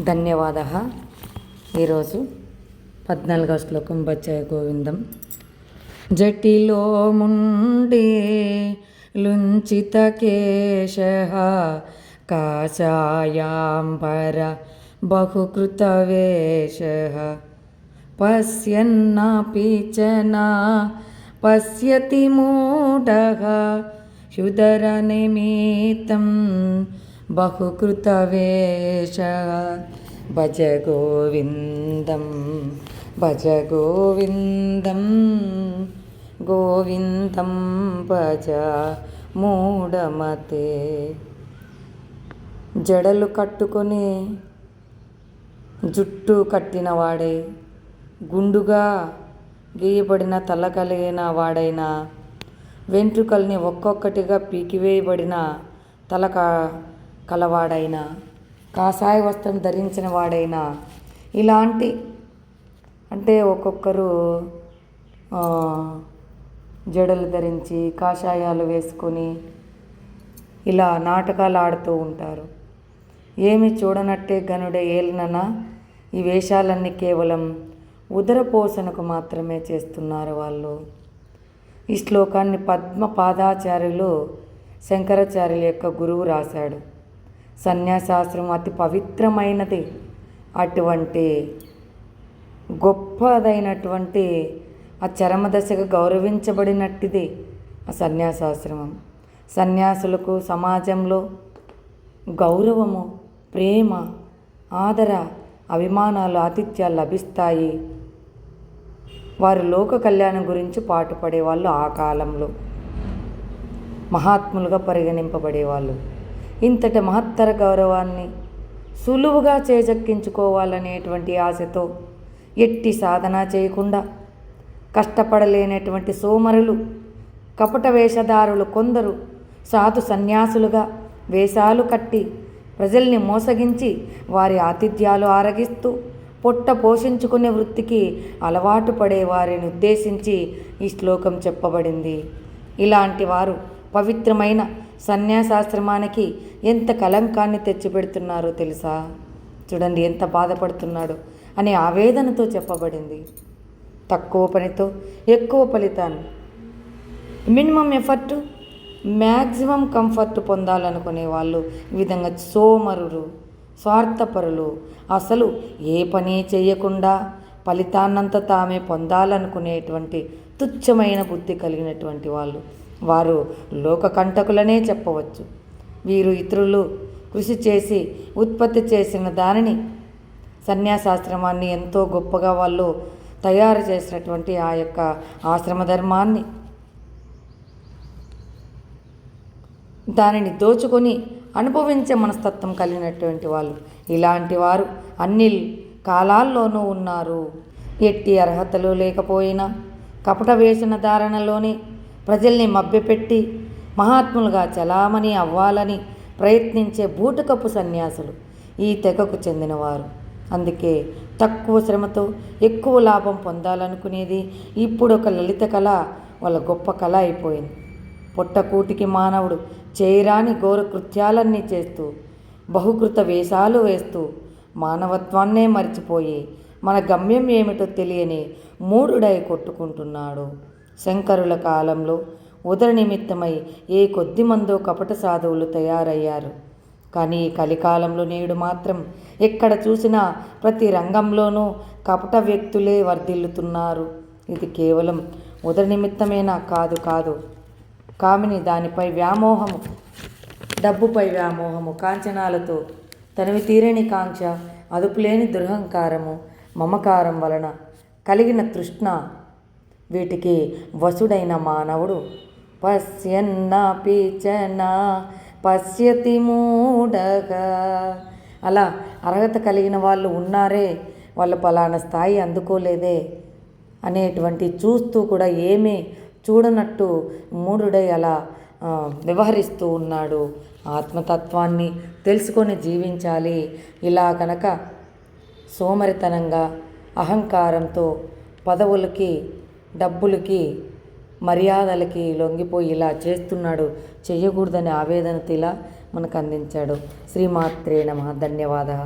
ధన్యవాదः. ఈరోజు 14వ శ్లోకం బచ్చయ గోవిందం. జటిలో ముండే లుంచితకేశః కాషాయాంబర బహుకృతవేషః పశ్యన్నపి చ న పశ్యతి మూఢః హ్యుదరనిమిత్తం బహుకృతవేషః. భజ గోవిందం భజ గోవిందం గోవిందం భజ మూఢమతే. జడలు కట్టుకొని జుట్టు కట్టిన వాడే, గుండుగా గీయబడిన తల కలిగిన వాడైనా, వెంట్రుకల్ని ఒక్కొక్కటిగా పీకివేయబడిన తల కలవాడైనా, కాషాయ వస్త్రం ధరించిన వాడైనా, ఇలాంటి అంటే ఒక్కొక్కరు జడలు ధరించి కాషాయాలు వేసుకొని ఇలా నాటకాలు ఆడుతూ ఉంటారు. ఏమి చూడనట్టే గనుడే ఏలినన ఈ వేషాలన్నీ కేవలం ఉదరపోషణకు మాత్రమే చేస్తున్నారు వాళ్ళు. ఈ శ్లోకాన్ని పద్మపాదాచార్యులు శంకరాచార్యుల యొక్క గురువు రాశాడు. సన్యాసాశ్రమం అతి పవిత్రమైనది, అటువంటి గొప్పదైనటువంటి ఆ చరమదశగా గౌరవించబడినట్టిది ఆ సన్యాసాశ్రమం. సన్యాసులకు సమాజంలో గౌరవము, ప్రేమ, ఆదర, అభిమానాలు, ఆతిథ్యాలు లభిస్తాయి. వారు లోక కళ్యాణం గురించి పాటుపడేవాళ్ళు. ఆ కాలంలో మహాత్ములుగా పరిగణింపబడేవాళ్ళు. ఇంతటి మహత్తర గౌరవాన్ని సులువుగా చేజెక్కించుకోవాలనేటువంటి ఆశతో ఎట్టి సాధన చేయకుండా కష్టపడలేనటువంటి సోమరులు, కపట వేషధారులు కొందరు సాధు సన్యాసులుగా వేషాలు కట్టి ప్రజల్ని మోసగించి వారి ఆతిథ్యాలు ఆరగిస్తూ పొట్ట పోషించుకునే వృత్తికి అలవాటు పడే వారిని ఉద్దేశించి ఈ శ్లోకం చెప్పబడింది. ఇలాంటి వారు పవిత్రమైన సన్యాసాశ్రమానికి ఎంత కలంకాన్ని తెచ్చిపెడుతున్నారో తెలుసా? చూడండి ఎంత బాధపడుతున్నాడు అనే ఆవేదనతో చెప్పబడింది. తక్కువ పనితో ఎక్కువ ఫలితాన్ని, మినిమం ఎఫర్ట్ మ్యాక్సిమం కంఫర్ట్ పొందాలనుకునే వాళ్ళు ఈ విధంగా సోమరులు, స్వార్థపరులు, అసలు ఏ పని చేయకుండా ఫలితాన్నంతా తామే పొందాలనుకునేటువంటి తుచ్చమైన బుద్ధి కలిగినటువంటి వాళ్ళు, వారు లోక కంటకులనే చెప్పవచ్చు. వీరు ఇతరులు కృషి చేసి ఉత్పత్తి చేసిన దానిని, సన్యాసాశ్రమాన్ని ఎంతో గొప్పగా వాళ్ళు తయారు చేసినటువంటి ఆ యొక్క ఆశ్రమ ధర్మాన్ని, దానిని దోచుకొని అనుభవించే మనస్తత్వం కలిగినటువంటి వాళ్ళు. ఇలాంటి వారు అన్ని కాలాల్లోనూ ఉన్నారు. ఎట్టి అర్హతలు లేకపోయినా కపట వేషణ ధారణలోనే ప్రజల్ని మభ్యపెట్టి మహాత్ములుగా చలామణి అవ్వాలని ప్రయత్నించే బూటకపు సన్యాసులు ఈ తెగకు చెందినవారు. అందుకే తక్కువ శ్రమతో ఎక్కువ లాభం పొందాలనుకునేది ఇప్పుడు ఒక లలిత కళ వాళ్ళ గొప్ప కళ అయిపోయింది. పొట్టకూటికి మానవుడు చేయరాని ఘోర కృత్యాలన్నీ చేస్తూ, బహుకృత వేషాలు వేస్తూ, మానవత్వాన్నే మర్చిపోయి మన గమ్యం ఏమిటో తెలియని మూఢుడై కొట్టుకుంటున్నాడు. శంకరుల కాలంలో ఉదర నిమిత్తమై ఏ కొద్ది మందో కపట సాధువులు తయారయ్యారు. కానీ ఈ కలికాలంలో నేడు మాత్రం ఎక్కడ చూసినా ప్రతి రంగంలోనూ కపట వ్యక్తులే వర్ధిల్లుతున్నారు. ఇది కేవలం ఉదర నిమిత్తమేనా? కాదు. కామిని దానిపై వ్యామోహము, డబ్బుపై వ్యామోహము, కాంచనాలతో తనివి తీరని కాంక్ష, అదుపులేని దురహంకారము, మమకారం వలన కలిగిన తృష్ణ, వీటికి వశుడైన మానవుడు పశ్యన్నపి చ న పశ్యతి మూఢగా. అలా అర్హత కలిగిన వాళ్ళు ఉన్నారే, వాళ్ళు పలానా స్థాయి అందుకోలేదే అనేటువంటి చూస్తూ కూడా ఏమీ చూడనట్టు మూఢుడై అలా వ్యవహరిస్తూ ఉన్నాడు. ఆత్మతత్వాన్ని తెలుసుకొని జీవించాలి. ఇలా కనుక సోమరితనంగా, అహంకారంతో పదవులకి, డబ్బులకి, మర్యాదలకి లొంగిపోయి ఇలా చేస్తున్నాడు, చెయ్యకూడదని ఆవేదనతో ఇలా మనకు అందించాడు. శ్రీమాత్రే నమః. ధన్యవాదः.